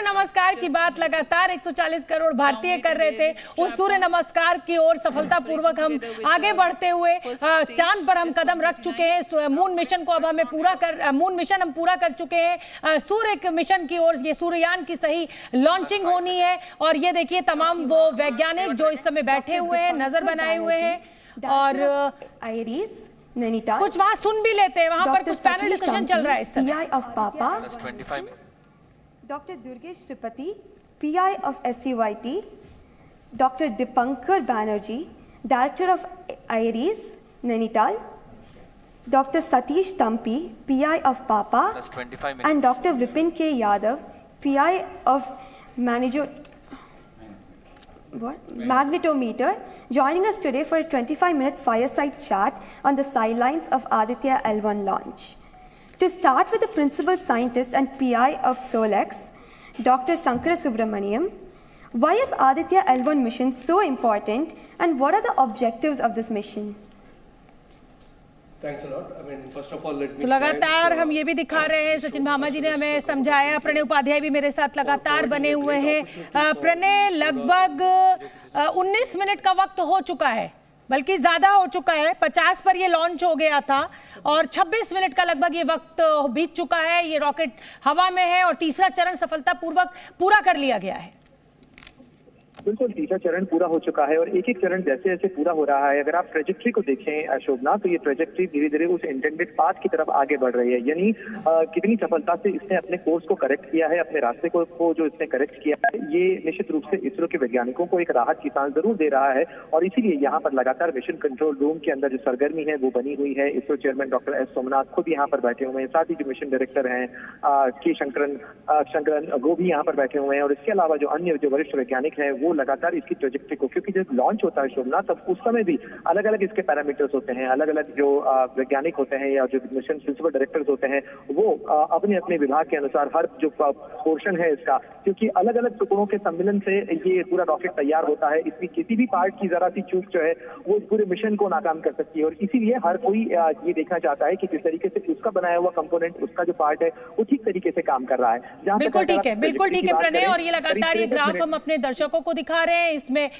नमस्कार की बात लगातार 140 करोड़ भारतीय कर रहे थे, उस सूर्य नमस्कार की ओर सफलतापूर्वक हम आगे बढ़ते हुए चांद पर हम कदम रख चुके हैं। मून मिशन को अब हमें मून मिशन हम पूरा कर चुके हैं। सूर्य मिशन की ओर ये सूर्ययान की सही लॉन्चिंग होनी है। और ये देखिए तमाम वो वैज्ञानिक जो इस समय बैठे हुए हैं, नजर बनाए हुए हैं और कुछ वहां सुन भी लेते हैं। वहां पर कुछ पैनल डिस्कशन चल रहा है इस समय। Dr. Durgesh Tripati, PI of SUIT, Dr. Dipankar Banerjee, Director of IRIS, Nainital, Dr. Satish Tampi, PI of PAPA, and Dr. Vipin K. Yadav, PI of Magnetometer, joining us today for a 25-minute fireside chat on the sidelines of Aditya L1 launch. To start with the principal scientist and PI of SOLEX, Dr. Sankara Subramaniam, why is Aditya L1 mission so important and what are the objectives of this mission? Thanks a lot. I mean, first of all, let me तो लगातार हम ये भी दिखा रहे हैं, सचिन भामा जी ने हमें समझाया, प्रणय उपाध्याय भी मेरे साथ लगातार बने हुए हैं। प्रणय, लगभग 19 मिनट का वक्त हो चुका है, बल्कि ज्यादा हो चुका है। 50 पर ये लॉन्च हो गया था और 26 मिनट का लगभग ये वक्त बीत चुका है। ये रॉकेट हवा में है और तीसरा चरण सफलतापूर्वक पूरा कर लिया गया है। बिल्कुल, तीसरा चरण पूरा हो चुका है और एक एक चरण जैसे जैसे पूरा हो रहा है, अगर आप ट्रेजेक्ट्री को देखें शोभना, तो ये ट्रेजेक्ट्री धीरे धीरे उस इंटेंडेड पाथ की तरफ आगे बढ़ रही है। यानी कितनी सफलता से इसने अपने कोर्स को करेक्ट किया है, अपने रास्ते को जो इसने करेक्ट किया है, ये निश्चित रूप से इसरो के वैज्ञानिकों को एक राहत की सांस जरूर दे रहा है। और इसीलिए यहाँ पर लगातार मिशन कंट्रोल रूम के अंदर जो सरगर्मी है वो बनी हुई है। ISRO chairman doctor S Somnath खुद यहाँ पर बैठे हुए हैं, साथ ही जो मिशन डायरेक्टर हैं के शंकरन वो भी यहाँ पर बैठे हुए हैं। और इसके अलावा जो अन्य जो वरिष्ठ वैज्ञानिक हैं वो लगातार इसकी ट्रेजेक्ट्री को, क्योंकि जब लॉन्च होता है शोभना, तब उस समय भी अलग अलग इसके पैरामीटर्स होते हैं, अलग अलग जो वैज्ञानिक होते हैं या जो मिशन प्रिंसिपल डायरेक्टर्स होते हैं वो अपने अपने विभाग के अनुसार हर जो पोर्शन है इसका, क्योंकि अलग अलग टुकड़ों के सम्मिलन से ये पूरा रॉकेट तैयार होता है, इसमें किसी भी पार्ट की जरा सी चूक जो है वो इस पूरे मिशन को नाकाम कर सकती है। और इसीलिए हर कोई ये देखना चाहता है कि किस तरीके से उसका बनाया हुआ कंपोनेंट, उसका जो पार्ट है वो ठीक तरीके से काम कर रहा है। बिल्कुल ठीक है, बिल्कुल ठीक है प्रणय। और ये लगातार ये ग्राफ हम अपने दर्शकों को दिखा रहे हैं, इसमें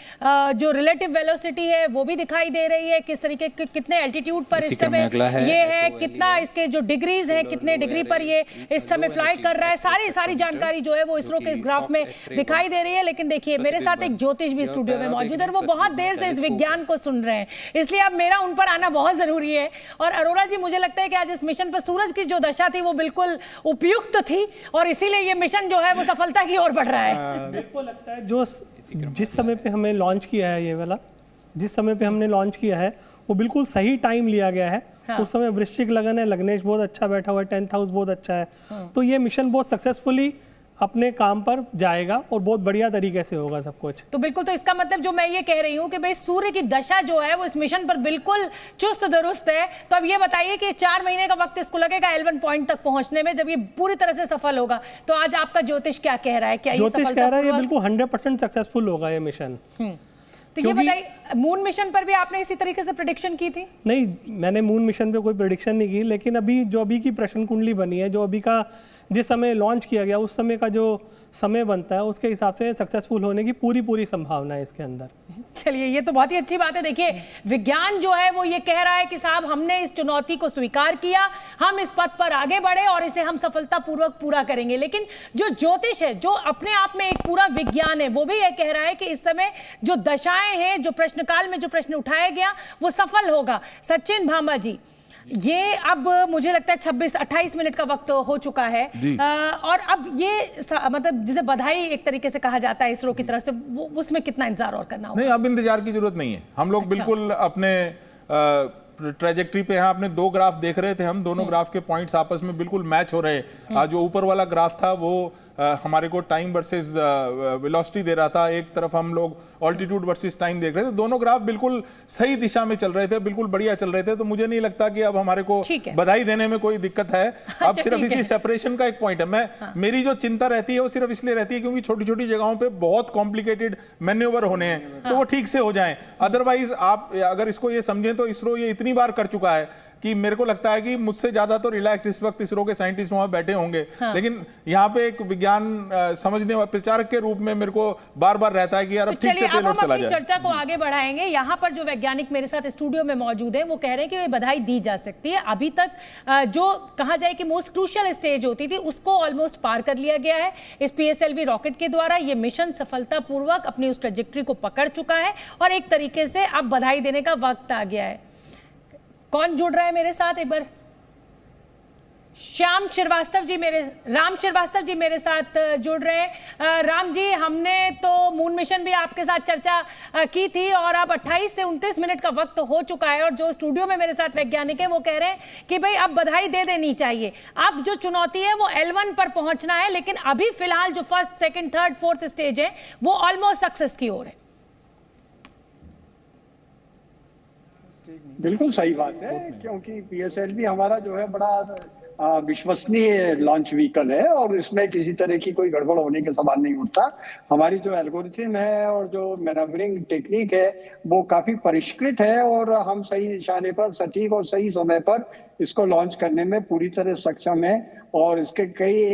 जो रिलेटिव वेलोसिटी है वो भी दिखाई दे रही है, किस तरीके के कितने एल्टीट्यूड पर इस समय ये है, कितना इसके जो डिग्रीज हैं, कितने डिग्री पर ये इस समय फ्लाई कर रहा है, सारी जानकारी जो है वो इसरो के इस ग्राफ में दिखाई दे रही है। लेकिन देखिए मेरे साथ एक ज्योतिष भी स्टूडियो में मौजूद है, वो बहुत देर से इस विज्ञान को सुन रहे हैं, इसलिए अब मेरा उन पर आना बहुत जरूरी है। और अरोड़ा जी, मुझे लगता है कि आज इस मिशन पर सूरज की जो दशा थी वो बिल्कुल उपयुक्त थी और इसीलिए ये मिशन जो है वो सफलता की ओर बढ़ रहा है। मेरे को लगता है जो जिस समय पे हमें लॉन्च किया है, ये वाला जिस समय पे हमने लॉन्च किया है वो बिल्कुल सही टाइम लिया गया है। हाँ। उस समय वृश्चिक लगन है, लग्नेश बहुत अच्छा बैठा हुआ है, 10th हाउस बहुत अच्छा है। हाँ। तो ये मिशन बहुत सक्सेसफुली अपने काम पर जाएगा और बहुत बढ़िया तरीके से होगा सब कुछ। तो बिल्कुल, तो इसका मतलब जो मैं ये कह रही हूँ कि भाई सूर्य की दशा जो है वो इस मिशन पर बिल्कुल चुस्त दुरुस्त है। तो अब ये बताइए कि 4 महीने का वक्त इसको लगेगा L1 पॉइंट तक पहुंचने में, जब ये पूरी तरह से सफल होगा। तो आज आपका ज्योतिष क्या कह रहा है? क्या ज्योतिष कह रहा है ये बिल्कुल 100% सक्सेसफुल होगा ये मिशन। तो ये बताइए, मून मिशन पर भी आपने इसी तरीके से प्रेडिक्शन की थी? नहीं, मैंने मून मिशन पे कोई प्रेडिक्शन नहीं की, लेकिन अभी की प्रश्न कुंडली बनी है, जो अभी का जिस समय लॉन्च किया गया उस समय का जो समय बनता है उसके हिसाब से सक्सेसफुल होने की पूरी संभावना है इसके अंदर। चलिए, ये तो बहुत ही अच्छी बात है। देखिए, विज्ञान जो है वो ये कह रहा है कि साहब हमने इस चुनौती को स्वीकार किया, हम इस पथ पर आगे बढ़े और इसे हम सफलतापूर्वक पूरा करेंगे। लेकिन जो ज्योतिष है, जो अपने आप में एक पूरा विज्ञान है, वो भी ये कह रहा है कि इस समय जो दशाएं हैं, जो प्रश्नकाल में जो प्रश्न उठाया गया वो सफल होगा। सचिन भामा जी, ये अब मुझे लगता है 26-28 मिनट का वक्त हो चुका है और अब ये मतलब जिसे बधाई एक तरीके से कहा जाता है इसरो की तरफ से, वो उसमें कितना इंतजार और करना होगा? नहीं, अब इंतजार की जरूरत नहीं है। हम लोग बिल्कुल अपने ट्रेजेक्ट्री पे यहाँ अपने 2 ग्राफ देख रहे थे, हम दोनों ग्राफ के पॉइंट्स आपस में बिल्कुल मैच हो रहे हैं। जो ऊपर वाला ग्राफ था वो हमारे को टाइम वर्सेस वेलोसिटी दे रहा था, एक तरफ हम लोग ऑल्टीट्यूड वर्सेस टाइम देख रहे थे। दोनों ग्राफ बिल्कुल सही दिशा में चल रहे थे, बिल्कुल बढ़िया चल रहे थे। तो मुझे नहीं लगता कि अब हमारे को बधाई देने में कोई दिक्कत है। अब सिर्फ इसी सेपरेशन का एक पॉइंट है। मेरी जो चिंता रहती है वो सिर्फ इसलिए रहती है क्योंकि छोटी छोटी जगहों पे बहुत कॉम्प्लिकेटेड मैन्यूवर होने हैं, तो वो ठीक से हो जाएं। अदरवाइज आप अगर इसको ये समझें तो इसरो ये इतनी बार कर चुका है कि मेरे को लगता है कि मुझसे ज्यादा तो रिलैक्स इस वक्त इसरो के साइंटिस्ट वहां बैठे होंगे, लेकिन यहाँ पे एक विज्ञान समझने वाले प्रचारक के रूप में मेरे को बार बार रहता है कि यार अब ठीक से पेलोड चला जाए। चर्चा को आगे बढ़ाएंगे। यहाँ पर जो वैज्ञानिक मेरे साथ स्टूडियो में मौजूद है वो कह रहे हैं कि बधाई दी जा सकती है। अभी तक जो कहा जाए कि मोस्ट क्रूशियल स्टेज होती थी उसको ऑलमोस्ट पार कर लिया गया है। इस PSLV रॉकेट के द्वारा ये मिशन सफलतापूर्वक अपनी उस ट्रैजेक्टरी को पकड़ चुका है और एक तरीके से अब बधाई देने का वक्त आ गया है। कौन जुड़ रहा है मेरे साथ? एक बार राम श्रीवास्तव जी मेरे साथ जुड़ रहे हैं। राम जी, हमने तो मून मिशन भी आपके साथ चर्चा की थी और अब 28 से 29 मिनट का वक्त हो चुका है और जो स्टूडियो में मेरे साथ वैज्ञानिक है वो कह रहे हैं कि भाई अब बधाई दे देनी चाहिए। अब जो चुनौती है वो L1 पर पहुंचना है, लेकिन अभी फिलहाल जो first, second, third, fourth stage है वो ऑलमोस्ट सक्सेस की ओर है। बिल्कुल सही बात है, क्योंकि PSLV हमारा जो है बड़ा विश्वसनीय लॉन्च व्हीकल है और इसमें किसी तरह की कोई गड़बड़ होने का सवाल नहीं उठता। हमारी जो एल्गोरिथम है और जो मैनेवरिंग टेक्निक है वो काफी परिष्कृत है और हम सही निशाने पर, सटीक और सही समय पर इसको लॉन्च करने में पूरी तरह सक्षम है और इसके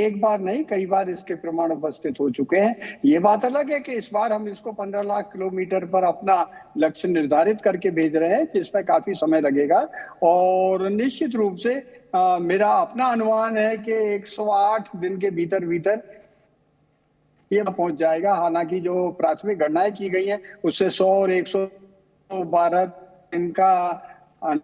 एक बार नहीं कई बार इसके प्रमाण उपस्थित हो चुके हैं। ये बात अलग है कि इस बार हम इसको 15 लाख किलोमीटर पर अपना लक्ष्य निर्धारित करके भेज रहे हैं, जिसमें काफी समय लगेगा और निश्चित रूप से मेरा अपना अनुमान है कि 108 दिन के भीतर ये पहुंच जाएगा। हालांकि जो प्राथमिक गणनाएं की गई हैं उससे 100 और 112 दिन का अनुमान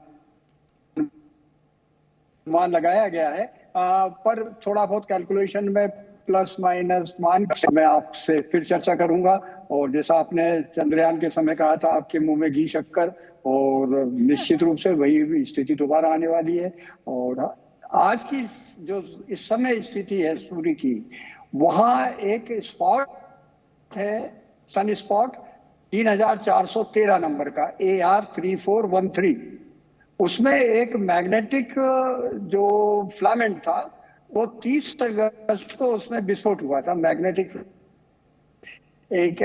लगाया गया है, पर थोड़ा बहुत कैलकुलेशन में प्लस माइनस मान मैं आपसे फिर चर्चा करूंगा। और जैसा आपने चंद्रयान के समय कहा था, आपके मुंह में घी शक्कर, और निश्चित रूप से वही स्थिति दोबारा आने वाली है। और आज की जो इस समय स्थिति है सूर्य की, वहां एक स्पॉट है, सन स्पॉट 3413 नंबर का AR3413, उसमें एक मैग्नेटिक जो फिलामेंट था वो 30 अगस्त को उसमें विस्फोट हुआ था। मैग्नेटिक एक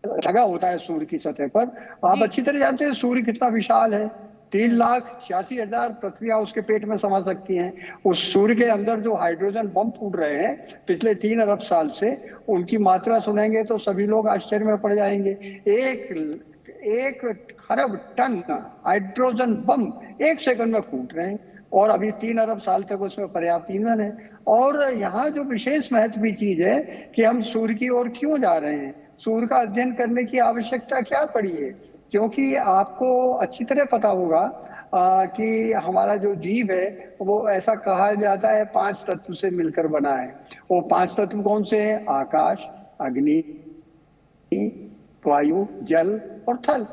लगा होता है सूर्य की सतह पर। आप अच्छी तरह जानते हैं सूर्य कितना विशाल है, 3,86,000 पृथ्वियां उसके पेट में समा सकती हैं। उस सूर्य के अंदर जो हाइड्रोजन बम फूट रहे हैं पिछले 3 अरब साल से, उनकी मात्रा सुनेंगे तो सभी लोग आश्चर्य में पड़ जाएंगे। 1 खरब टन हाइड्रोजन बम 1 सेकंड में फूट रहे हैं और अभी 3 अरब साल तक उसमें पर्याप्त ईंधन है। और यहाँ जो विशेष महत्व की चीज है कि हम सूर्य की ओर क्यों जा रहे हैं, सूर्य का अध्ययन करने की आवश्यकता क्या पड़ी है, क्योंकि आपको अच्छी तरह पता होगा कि हमारा जो जीव है वो ऐसा कहा जाता है 5 तत्व से मिलकर बना है। वो 5 तत्व कौन से हैं? आकाश, अग्नि, वायु, जल और थल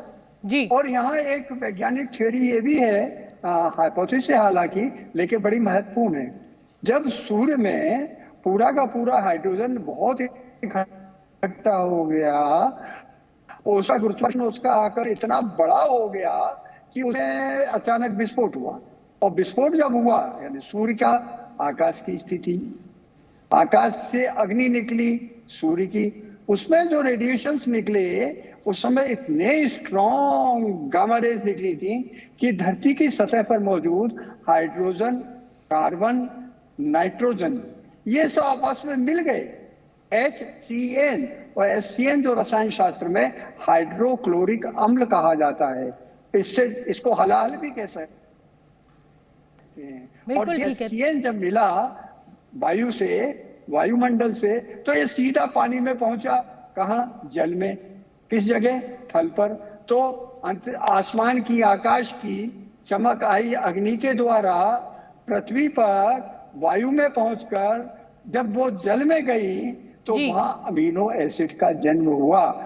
जी। और यहाँ एक वैज्ञानिक थ्योरी ये भी है, हाइपोथेसिस हालांकि, लेकिन बड़ी महत्वपूर्ण है। जब सूर्य में पूरा का पूरा हाइड्रोजन बहुत इकट्ठा हो गया, उसका गुरुत्वाकर्षण उसका आकर इतना बड़ा हो गया कि उसमें अचानक विस्फोट हुआ। और विस्फोट जब हुआ, यानी सूर्य का आकाश की स्थिति, आकाश से अग्नि निकली सूर्य की, उसमें जो रेडिएशंस निकले उस समय इतने स्ट्रॉन्ग गामा रेज निकली थी कि धरती की सतह पर मौजूद हाइड्रोजन, कार्बन, नाइट्रोजन, ये सब आपस में मिल गए। HCN और HCN जो रसायन शास्त्र में हाइड्रोक्लोरिक अम्ल कहा जाता है, इससे इसको हलाल भी कह सकते हैं। और ये CN जब मिला वायु से, वायुमंडल से, तो ये सीधा पानी में पहुंचा। कहाँ? जल में। किस जगह? थल पर। तो आसमान की, आकाश की चमक आई अग्नि के द्वारा पृथ्वी पर, वायु में पहुंचकर जब वो जल में गई तो वहां अमीनो एसिड का जन्म हुआ।